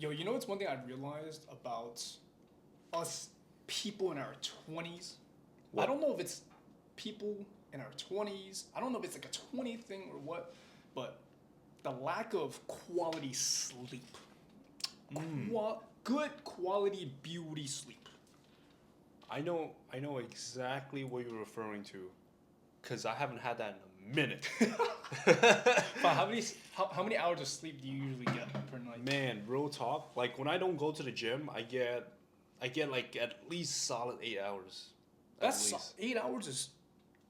Yo, you know what's one thing I realized about us people in our 20s? I What? don't know if it's people in our 20s. I don't know if it's like a 20 thing or what, but the lack of quality sleep. Mm. Good quality beauty sleep. I know exactly what you're referring to, cause I haven't had that in a minute. But how many hours of sleep do you usually get per night? Man, real talk. Like when I don't go to the gym, I get like at least solid 8 hours, at That's least. 8 hours is,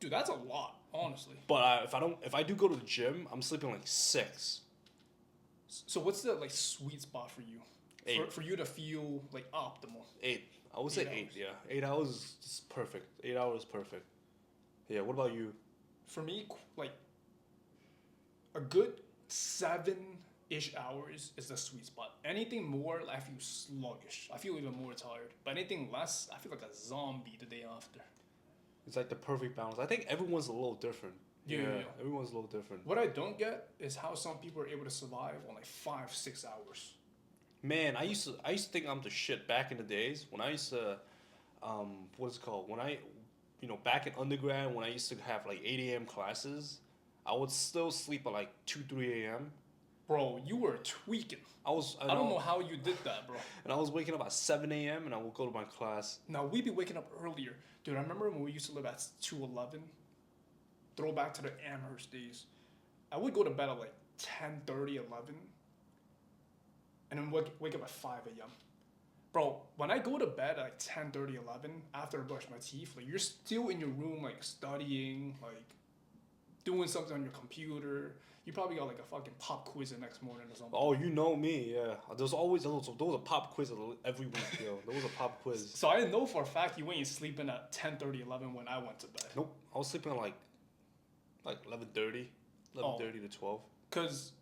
dude. That's a lot, honestly. But if I do go to the gym, I'm sleeping like 6, So what's the like sweet spot for you, 8, for you to feel like optimal? 8. I would say 8 8. hours. Yeah, 8 hours is just perfect. 8 hours is perfect. Yeah. What about you? For me, like a good 7-ish hours is the sweet spot. Anything more, I feel sluggish. I feel even more tired. But anything less, I feel like a zombie the day after. It's like the perfect balance. I think everyone's a little different. Yeah, yeah, yeah. Everyone's a little different. What I don't get is how some people are able to survive on like 5, 6 hours. Man, I used to think I'm the shit back in the days when I used to what's it called? When back in undergrad when I used to have like 8 a.m. classes, I would still sleep at like 2 3 a.m. Bro, you were tweaking. I was I don't know how you did that, bro. and I was waking up at 7 a.m. and I would go to my class. Now we be waking up earlier, dude. I remember when we used to live at 211. Throwback to the Amherst days. I would go to bed at like 10:30, 11, and then wake up at 5 a.m. Bro, when I go to bed at like 10:30, 11, after I brush my teeth, like you're still in your room like studying, like doing something on your computer. You probably got like a fucking pop quiz the next morning or something. Oh, you know me, yeah. There's always those are pop quizzes every week, yo. Those are pop quiz. So I know for a fact you ain't sleeping at 10:30, 11 when I went to bed. Nope, I was sleeping at like 11:30, 11:30 to 12. Cause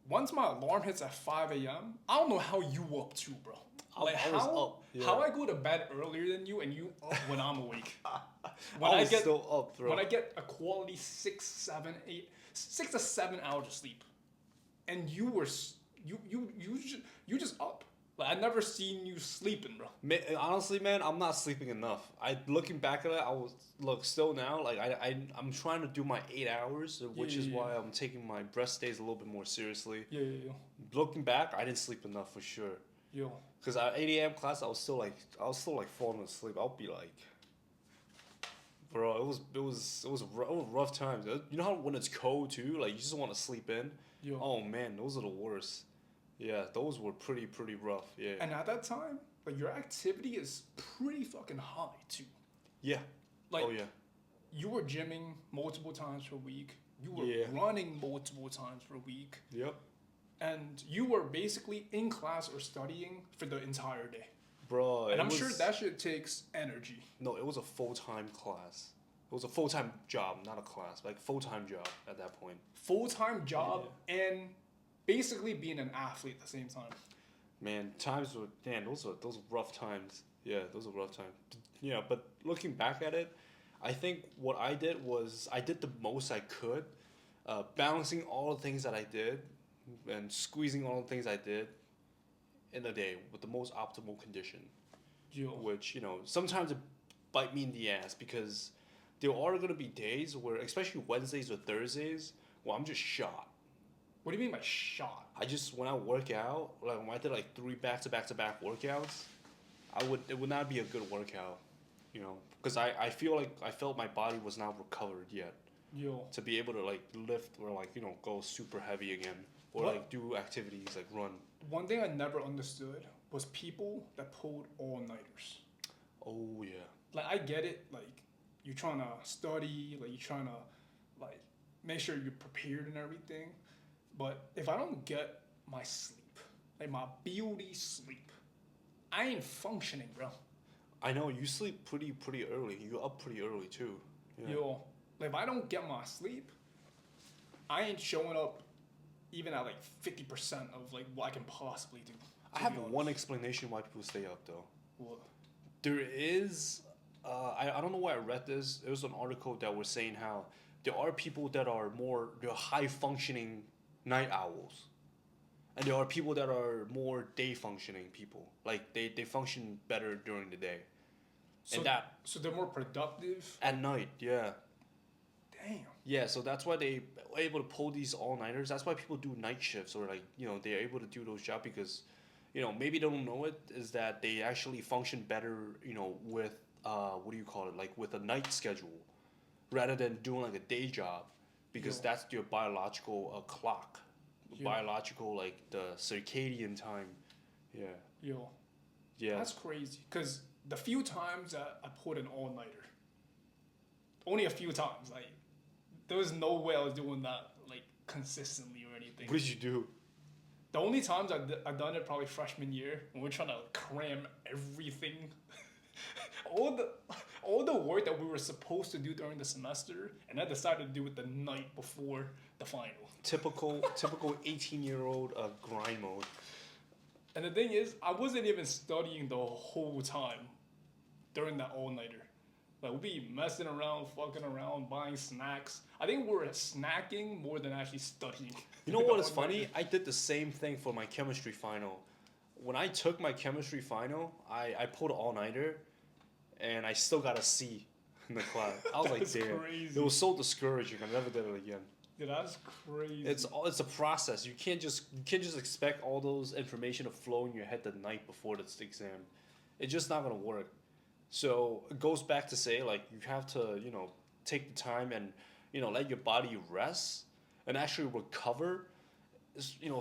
once my alarm hits at 5 a.m., I don't know how you up too, bro. Like I was up. Yeah. how I go to bed earlier than you and you up when I'm awake. When I I was get still up, bro. when I get a quality 6 to 7 hours of sleep, and you just up. Like I never seen you sleeping, bro. Honestly, man, I'm not sleeping enough. I looking back at it, I was still now like I'm trying to do my 8 hours, which is Yeah. why I'm taking my rest days a little bit more seriously. Yeah. Looking back, I didn't sleep enough for sure. Yo. Cause at 8 a.m. class, I was still like falling asleep. I'll be like, bro, it was rough times. You know how when it's cold too, like you just want to sleep in. Yo. Oh man, those are the worst. Yeah, those were pretty rough. Yeah. And at that time, like your activity is pretty fucking high too. Yeah. Like Oh yeah. you were gymming multiple times per week. You were Yeah. running multiple times per week. Yep. And you were basically in class or studying for the entire day. Bro, And I'm sure that shit takes energy. No, it was a full-time class. It was a full-time job, not a class, like full-time job at that point. Full-time job and basically being an athlete at the same time. Man, those are rough times. Yeah, those are rough times. Yeah, but looking back at it, I think what I did was I did the most I could, balancing all the things that I did, and squeezing all the things I did in a day with the most optimal condition. Yo. Which sometimes it bite me in the ass because there are gonna be days where, especially Wednesdays or Thursdays, where I'm just shot. What do you mean by shot? When I work out, like when I did like 3 back-to-back workouts, it would not be a good workout, because I felt my body was not recovered yet Yo. to be able to like lift or like go super heavy again or What? like do activities like run. One thing I never understood was people that pulled all-nighters. Oh yeah. Like I get it, like you're trying to study, like you're trying to like make sure you're prepared and everything. But if I don't get my sleep, like my beauty sleep, I ain't functioning, bro. I know you sleep pretty early. You're up pretty early too. Yeah. Yo, like if I don't get my sleep, I ain't showing up even at like 50% of like what I can possibly do. I have one explanation why people stay up though. What? There is, I don't know where I read this. There was an article that was saying how there are people that are they're high functioning night owls, and there are people that are more day functioning people. Like they function better during the day, So and that so they're more productive. at night, yeah. Damn. Yeah, so that's why they are able to pull these all nighters. That's why people do night shifts or like they're able to do those jobs because, maybe they don't know it is that they actually function better with what do you call it, like with a night schedule, rather than doing like a day job, because Yo. that's your biological clock, Yo. biological like the circadian time. Yeah, Yo, yeah. that's crazy. Cause the few times that I put an all nighter, only a few times. Like there was no way I was doing that like consistently or anything. What did you do? The only times I done it probably freshman year when we're trying to cram everything, all the work that we were supposed to do during the semester, and I decided to do it the night before the final. Typical 18-year-old grind mode. And the thing is, I wasn't even studying the whole time during that all nighter. Like we'd be messing around, fucking around, buying snacks. I think we were snacking more than actually studying. You know what is funny? I did the same thing for my chemistry final. When I took my chemistry final, I pulled an all-nighter, and I still got a C in the class. I was like, That's damn. crazy. It was so discouraging. I never did it again. Dude, that's crazy. It's a process. You can't just expect all those information to flow in your head the night before the exam. It's just not gonna work. So it goes back to say like you have to take the time and let your body rest and actually recover.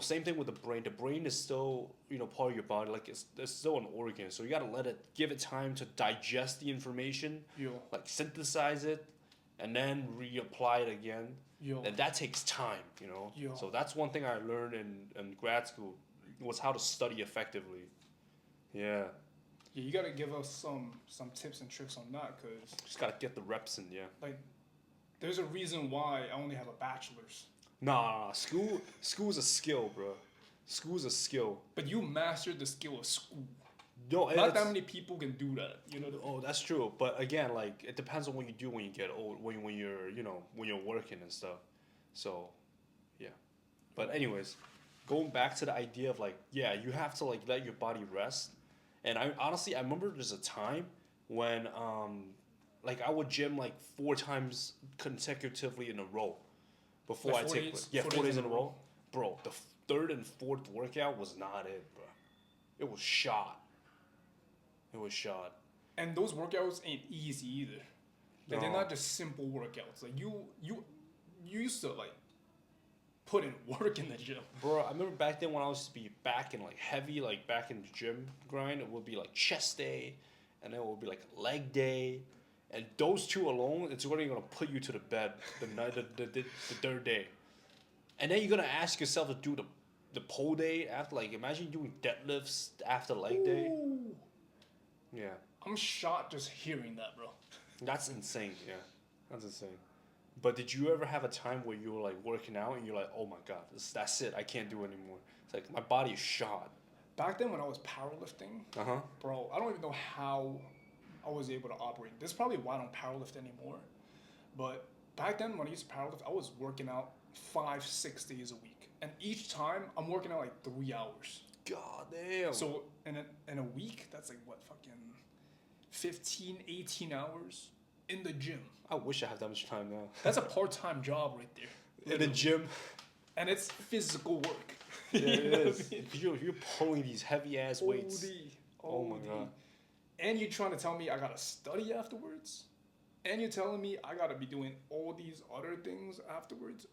Same thing with the brain. The brain is still part of your body. Like it's still an organ. So you gotta give it time to digest the information, Yo, like synthesize it, and then reapply it again. yo, And that takes time. Yo. So that's one thing I learned in grad school was how to study effectively. Yeah. yeah. You gotta give us some tips and tricks on that, cause Just gotta get the reps in, yeah. like, there's a reason why I only have a bachelor's. Nah. School's a skill, bro. School's a skill. But you mastered the skill of school. No, Not that many people can do that. You know. Oh, that's true. But again, like it depends on what you do when you get old, when you're when you're working and stuff. So, yeah. But anyways, going back to the idea of like, yeah, you have to like let your body rest. And I honestly, I remember there's a time when like I would gym like 4 times consecutively in a row before Like I 4 take days- yeah 4 4 days in a row. Bro, the third and fourth workout was not it, bro. It was shot. It was shot. And those workouts ain't easy either. Like they're No. not just simple workouts. Like you used to like put in work in the gym. Bro, I remember back then when I was to be back in like heavy, like back in the gym grind, it would be like chest day, and then it would be like leg day, and those two alone, it's already gonna put you to the bed the third day, and then you're gonna ask yourself to do the pole day after. Like imagine doing deadlifts after leg day. Ooh. Yeah, I'm shot just hearing that, bro. that's insane. Yeah, that's insane. But did you ever have a time where you were like working out and you're like, oh my god, that's it, I can't do it anymore. It's like my body is shot. Back then when I was powerlifting, Uh-huh. bro, I don't even know how I was able to operate. This is probably why I don't powerlift anymore. But back then when I used to powerlift, I was working out 5-6 days a week. And each time I'm working out like 3 hours. God damn. So in a week, that's like what, fucking 15, 18 hours in the gym. I wish I had that much time now. That's a part-time job right there. In the gym. And it's physical work. Yeah, You it know what I is. mean? You're pulling these heavy ass weights. OD, Oh my OD. god. And you're trying to tell me I gotta study afterwards? And you're telling me I gotta be doing all these other things afterwards?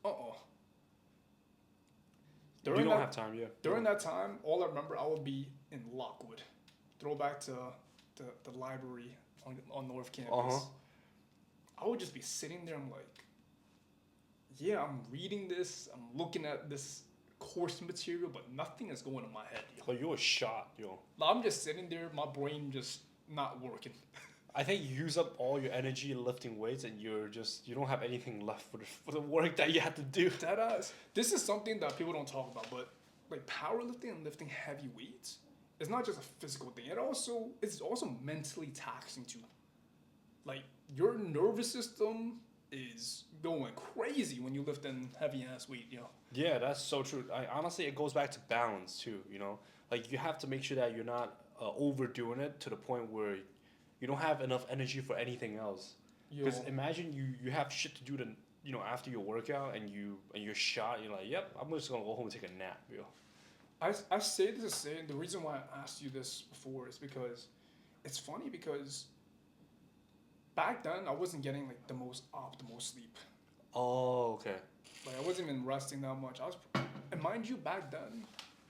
You don't have time, yeah. During that time, all I remember, I would be in Lockwood. Throwback to the library on North Campus. Uh-huh. I would just be sitting there, I'm like, yeah, I'm reading this, I'm looking at this course material, but nothing is going in my head. Yo. Oh, you're shot, yo. I'm just sitting there, my brain just not working. I think you use up all your energy lifting weights and you don't have anything left for the work that you have to do. Deadass. This is something that people don't talk about, but like powerlifting and lifting heavy weights, it's not just a physical thing. It's also mentally taxing too. Like your nervous system is going crazy when you lift in heavy ass weight, yo. Yeah, that's so true. I honestly, it goes back to balance too. You know, like you have to make sure that you're not overdoing it to the point where you don't have enough energy for anything else. Yo, Because imagine you have shit to do to after your workout and you're shot. You're like, yep, I'm just gonna go home and take a nap, yo. I say this to say the reason why I asked you this before is because it's funny because back then I wasn't getting like the most optimal sleep. Oh, okay. Like I wasn't even resting that much. And mind you, back then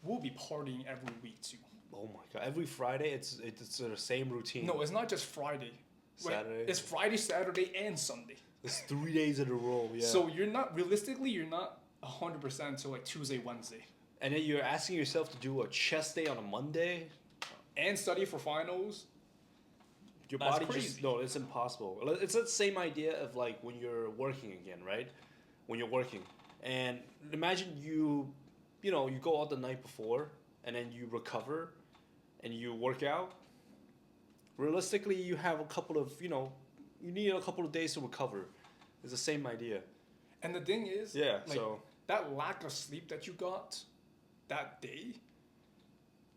we'll be partying every week too. Oh my god! Every Friday, it's the same routine. No, it's not just Friday. Wait, Saturday. it's Friday, Saturday, and Sunday. It's 3 days in a row. Yeah. So you're not realistically, you're not 100% until like Tuesday, Wednesday, and then you're asking yourself to do a chest day on a Monday. and study for finals. Your That's body crazy. just no, it's impossible. It's the same idea of like when you're working again, right? When you're working, and imagine you go out the night before, and then you recover, and you work out. Realistically, you have a couple of you need a couple of days to recover. It's the same idea. And the thing is, Yeah. like So that lack of sleep that you got that day,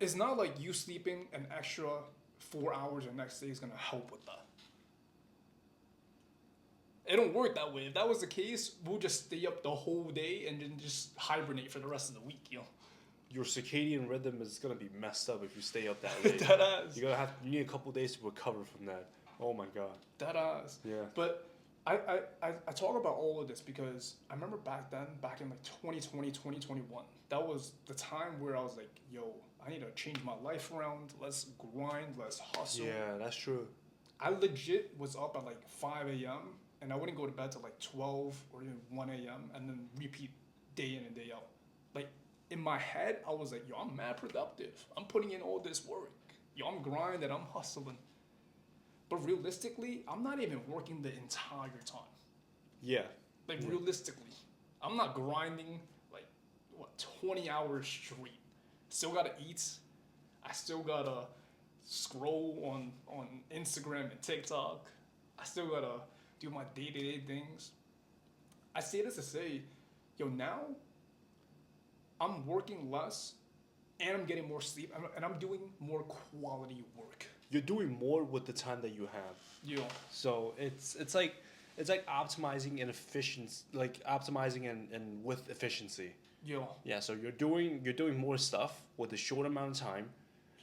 it's not like you sleeping an extra 4 hours the next day is gonna help with that. It don't work that way. If that was the case, we'll just stay up the whole day and then just hibernate for the rest of the week, yo. your circadian rhythm is gonna be messed up if you stay up that late. That ass. You need a couple days to recover from that. Oh my god. That ass. Yeah. But I talk about all of this because I remember back then, back in like 2020, 2021, that was the time where I was like, yo, I need to change my life around. Let's grind, let's hustle. Yeah, that's true. I legit was up at like 5 a.m. and I wouldn't go to bed till like 12 or even 1 a.m. and then repeat day in and day out. Like in my head, I was like, yo, I'm mad productive. I'm putting in all this work. Yo, I'm grinding, I'm hustling. But realistically, I'm not even working the entire time. Yeah. Like Yeah. realistically, I'm not grinding like 20 hours straight. Still gotta eat. I still gotta scroll on Instagram and TikTok. I still gotta do my day-to-day things. I say this to say, yo, now I'm working less and I'm getting more sleep and I'm doing more quality work. You're doing more with the time that you have. Yo, So it's like optimizing and efficiency, like optimizing and with efficiency. yo, Yeah, so you're doing more stuff with a short amount of time,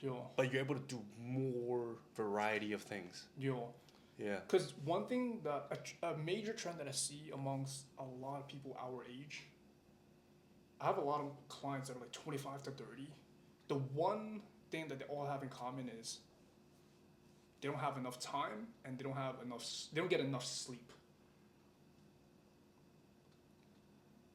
yo, but you're able to do more variety of things. yo. Yeah. Because one thing that a major trend that I see amongst a lot of people our age, I have a lot of clients that are like 25 to 30. The one thing that they all have in common is they don't have enough time and they don't get enough sleep.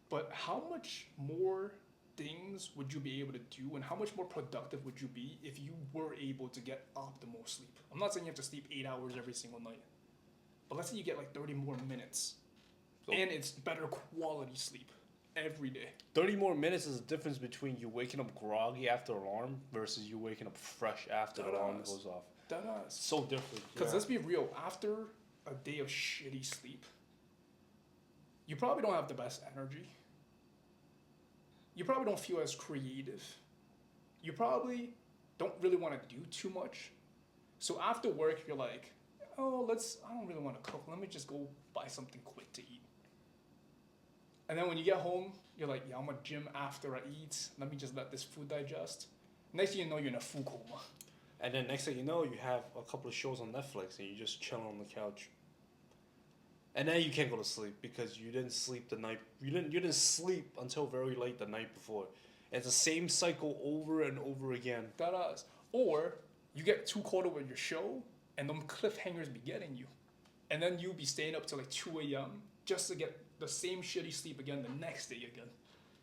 But how much more things would you be able to do and how much more productive would you be if you were able to get optimal sleep? I'm not saying you have to sleep 8 hours every single night, but let's say you get like 30 more minutes So- and it's better quality sleep every day. 30 more minutes is the difference between you waking up groggy after alarm versus you waking up fresh after the alarm That-ass. goes off. That is. So different. Because Yeah. let's be real, after a day of shitty sleep, you probably don't have the best energy. You probably don't feel as creative. You probably don't really want to do too much. So after work, you're like, oh, I don't really want to cook. Let me just go buy something quick to eat. And then when you get home, you're like, yeah, I'm gonna gym after I eat. Let me just let this food digest. Next thing you know, you're in a food coma. And then next thing you know, you have a couple of shows on Netflix and you just chilling on the couch. And then you can't go to sleep because you didn't sleep the night. You didn't sleep until very late the night before. It's the same cycle over and over again. That is. Or you get too caught up with your show and them cliffhangers be getting you. And then you be staying up till like 2 a.m. just to get the same shitty sleep again the next day again.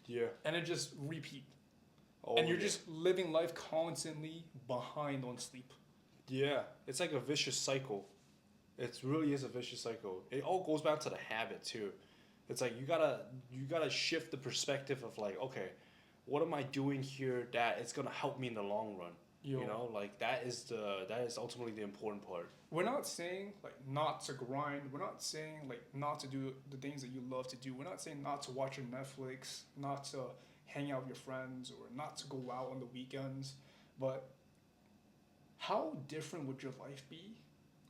Yeah. And it just repeat. Oh, And you're yeah. just living life constantly behind on sleep. Yeah, it's like a vicious cycle. It really is a vicious cycle. It all goes back to the habit too. It's like you gotta shift the perspective of like, okay, what am I doing here that it's gonna help me in the long run? Yo, You know, like that is ultimately the important part. we're not saying like not to grind. We're not saying like not to do the things that you love to do. We're not saying not to watch your Netflix, not to hang out with your friends, or not to go out on the weekends. But how different would your life be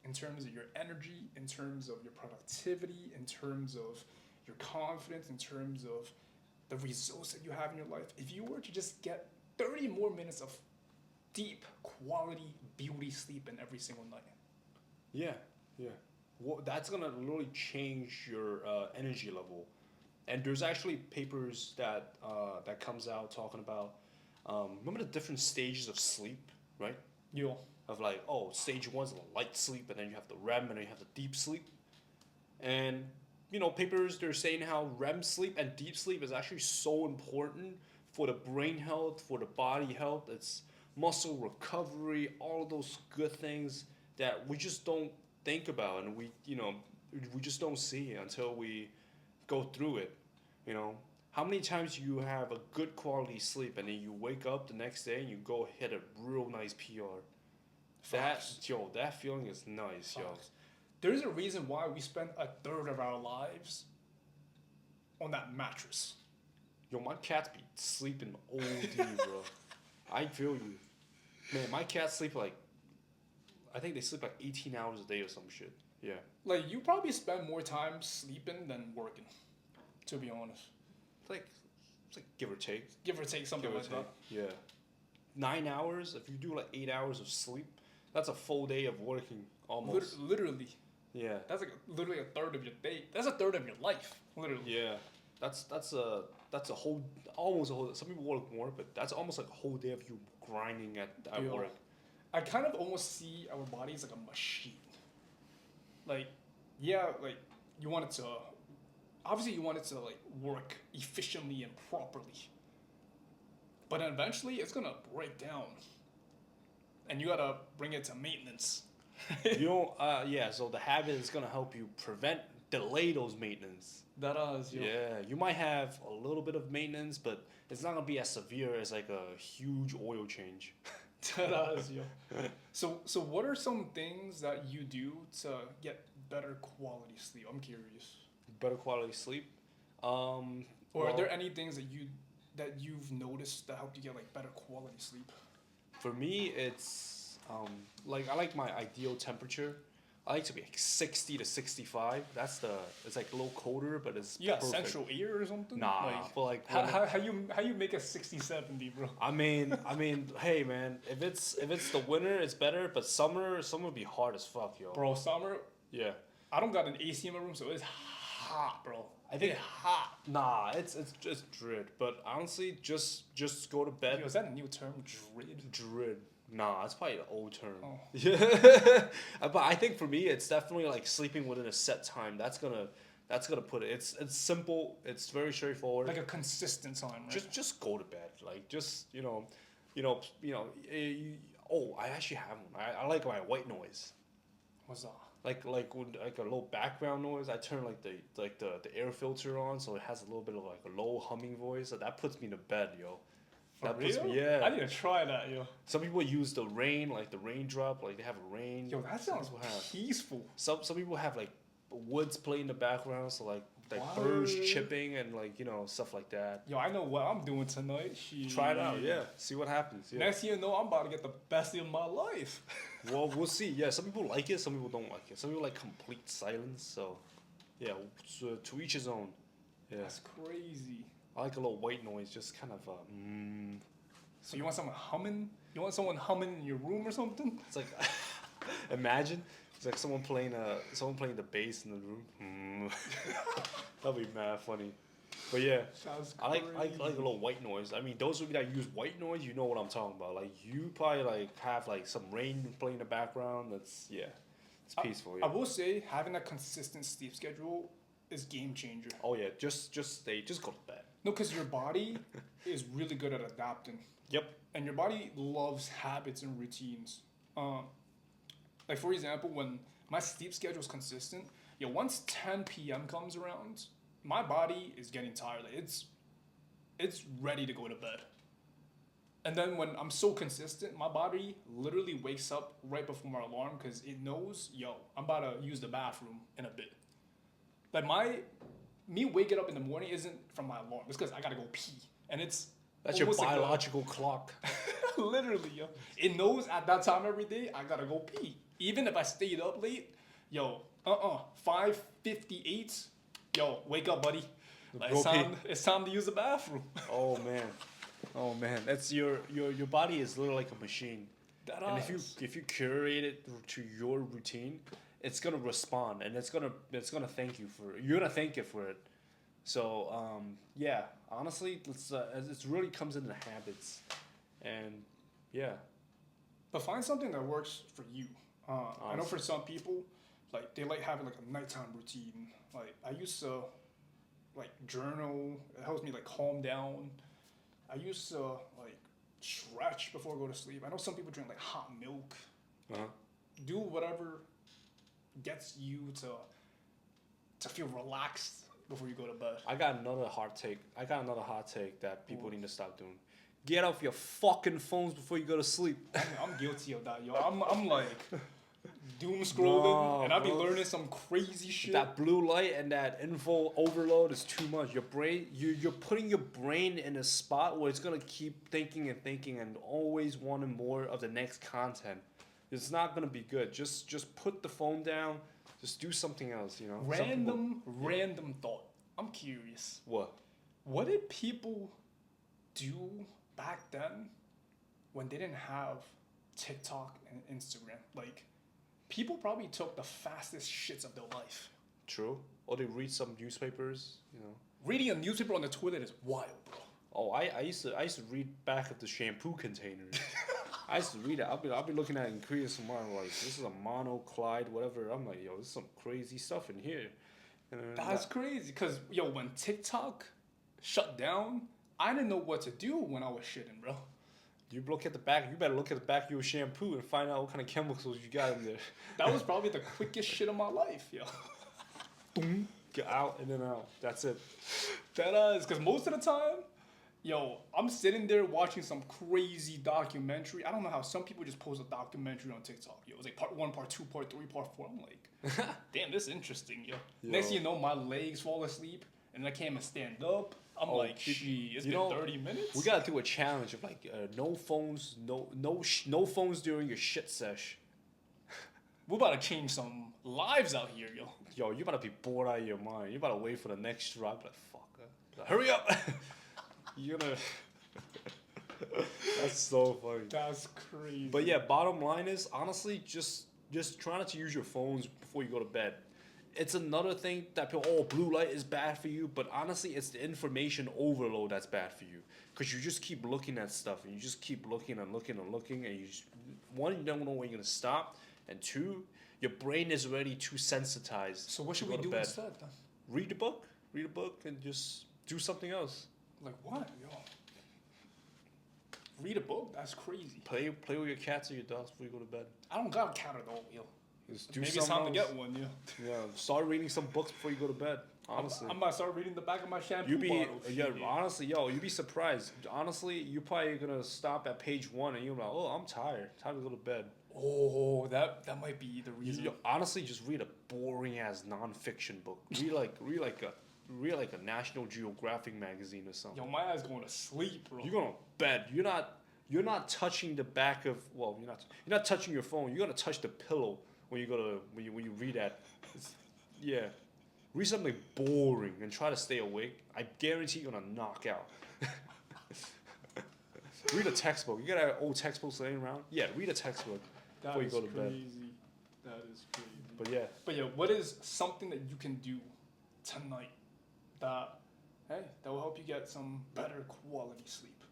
in terms of your energy, in terms of your productivity, in terms of your confidence, in terms of the results that you have in your life if you were to just get 30 more minutes of deep quality beauty sleep in every single night? Yeah, yeah. Well, that's gonna literally change your energy level. And there's actually papers that comes out talking about remember the different stages of sleep, right? Yo, Of like, oh, stage one's the light sleep, and then you have the REM, and then you have the deep sleep. And papers they're saying how REM sleep and deep sleep is actually so important for the brain health, for the body health. It's muscle recovery, all of those good things that we just don't think about, and we just don't see until we go through it. You know, how many times you have a good quality sleep and then you wake up the next day and you go hit a real nice PR. facts. That feeling is nice, yo. Facts. There's a reason why we spend a third of our lives on that mattress. Yo, my cats be sleeping OD, bro. I feel you. Man, my cats sleep like, I think they sleep like 18 hours a day or some shit. Yeah. Like, you probably spend more time sleeping than working, to be honest. It's like, give or take. Give or take something Give or like take. that. Yeah. 9 hours, if you do like 8 hours of sleep, that's a full day of working almost. Literally. Yeah. That's like literally a third of your day. That's a third of your life, literally. Yeah. That's a whole, almost a whole, some people work more, but that's almost like a whole day of you grinding at Yo, work. I kind of almost see our body as like a machine. Like, yeah, like you want it to, obviously you want it to like work efficiently and properly. But then eventually it's gonna break down. And you gotta bring it to maintenance. Yeah, so the habit is gonna help you delay those maintenance. That is, yo. Yeah, you might have a little bit of maintenance, but it's not gonna be as severe as like a huge oil change. That is, yo. So what are some things that you do to get better quality sleep? I'm curious. Better quality sleep. Or Well, are there any things that you've noticed that help you get like better quality sleep? for me, it's like I like my ideal temperature. I like to be like 60 to 65. It's like a little colder, but it's You got perfect. central air or something? Nah, Like, but like how you make a 60-70, bro? I mean, hey man, if it's the winter, it's better. But summer would be hard as fuck, yo. Bro, summer, Yeah, I don't got an AC in my room, so it's hot, bro. I think- It's hot. nah, it's just dread. But honestly, just go to bed. Yo, is that a new term? Dread? Dread. Nah, it's probably an old term. Oh. Yeah, but I think for me, it's definitely like sleeping within a set time. That's gonna put it. It's simple. It's very straightforward. Like a consistent time, right? Just go to bed. Like just oh, I actually have one. I like my white noise. What's that? Like when like a low background noise. I turn like the air filter on, so it has a little bit of like a low humming voice. So that puts me to bed, yo. For That puts real? me, yeah. I need to try that, yo. Some people use the rain, like the raindrop, like they have a rain. Yo, that Some sounds people have peaceful. some people have like woods play in the background, so like birds What? chipping and like stuff like that. Yo, I know what I'm doing tonight. Shit. Try it out, yeah. See what happens. Yeah. Next thing you know, I'm about to get the best of my life. Well, we'll see. Yeah, some people like it, some people don't like it. Some people like complete silence. So, yeah, so to each his own. Yeah, That's crazy. I like a little white noise, just kind of. So you want someone humming? You want someone humming in your room or something? It's like, imagine it's like someone playing the bass in the room. That'd be mad funny. But yeah, Sounds I crazy. like a little white noise. I mean, those of you that use white noise, you know what I'm talking about. Like you probably like have like some rain playing in the background. It's peaceful. I Yeah. will say having a consistent sleep schedule is game changer. Oh yeah, just go to bed. No, because your body is really good at adapting. Yep. And your body loves habits and routines. Like for example, when my sleep schedule is consistent, once 10 p.m. comes around, my body is getting tired. Like it's ready to go to bed. And then when I'm so consistent, my body literally wakes up right before my alarm because it knows, yo, I'm about to use the bathroom in a bit. Like me waking up in the morning isn't from my alarm. It's because I gotta go pee, and it's That's your almost like biological clock. literally, yo. It knows at that time every day I gotta go pee. Even if I stayed up late, yo, 5:58, yo, wake up, buddy. Like, Go pee. it's time to use the bathroom. Oh man, oh man, that's your body is literally like a machine, and if you curate it to your routine, it's gonna respond and it's gonna thank you for it. You're gonna thank it for it. So yeah, honestly, it really comes into habits, and yeah, But find something that works for you. I know for some people, like they like having like a nighttime routine. Like I used to like journal. It helps me like calm down. I used to like stretch before I go to sleep. I know some people drink like hot milk. uh-huh. Do whatever gets you to feel relaxed before you go to bed. I got another hot take that people need to stop doing. Get off your fucking phones before you go to sleep. I'm guilty of that, yo. I'm like doom scrolling, and I be bro. learning some crazy shit. That blue light and that info overload is too much. Your brain, you're putting your brain in a spot where it's gonna keep thinking and always wanting more of the next content. It's not gonna be good. Just put the phone down. Just do something else. You know. Random thought. I'm curious. What? What did people do back then when they didn't have TikTok and Instagram? Like, people probably took the fastest shits of their life. True. Or they read some newspapers. You know. Reading a newspaper on the toilet is wild, bro. Oh, I used to read back of the shampoo containers. I used to read it. I'll be looking at it and creating some more. I'm like, this is a mono, Clyde, whatever. I'm like, yo, there's some crazy stuff in here. That's crazy. Because, yo, when TikTok shut down, I didn't know what to do when I was shitting, bro. You look at the back. You better look at the back of your shampoo and find out what kind of chemicals you got in there. That was probably the quickest shit of my life, yo. Boom. Get out and then out. That's it. That is, because most of the time, yo, I'm sitting there watching some crazy documentary. I don't know how some people just post a documentary on TikTok. Yo, it's like part 1, part 2, part 3, part 4. I'm like, damn, this is interesting, yo. Next thing you know, my legs fall asleep and I can't even stand up. I'm like, shit, it's been 30 minutes. We gotta do a challenge of like no phones, no phones during your shit sesh. We're about to change some lives out here, yo. Yo, you better be bored out of your mind. You better wait for the next drop. Like, fuck, hurry up. You're gonna. That's so funny. That's crazy. But yeah, bottom line is honestly just try not to use your phones before you go to bed. It's another thing that people, blue light is bad for you, but honestly, it's the information overload that's bad for you. Because you just keep looking at stuff, and you just keep looking and looking and looking, and one, you don't know when you're going to stop, and two, your brain is already too sensitized. So what should we do instead, then? Read a book, and just do something else. Like what, yo? Read a book? That's crazy. Play with your cats or your dogs before you go to bed. I don't got a cat at all, yo. Maybe it's time to get one, yo. Yeah, start reading some books before you go to bed. Honestly, I might start reading the back of my shampoo bottle. Honestly, yo, you'd be surprised. Honestly, you're probably gonna stop at page 1 and you're like, oh, I'm tired. Time to go to bed. Oh, that might be the reason. Honestly, just read a boring ass nonfiction book. Read like a National Geographic magazine or something. Yo, my ass going to sleep, bro. You're going to bed. You're not touching the back of. Well, you're not touching your phone. You're gonna touch the pillow when you read that. Yeah. Read something boring and try to stay awake. I guarantee you're gonna knock out. Read a textbook. You got old textbooks laying around? Yeah, read a textbook before you go to bed. That is crazy. But yeah. What is something that you can do tonight that will help you get some better quality sleep?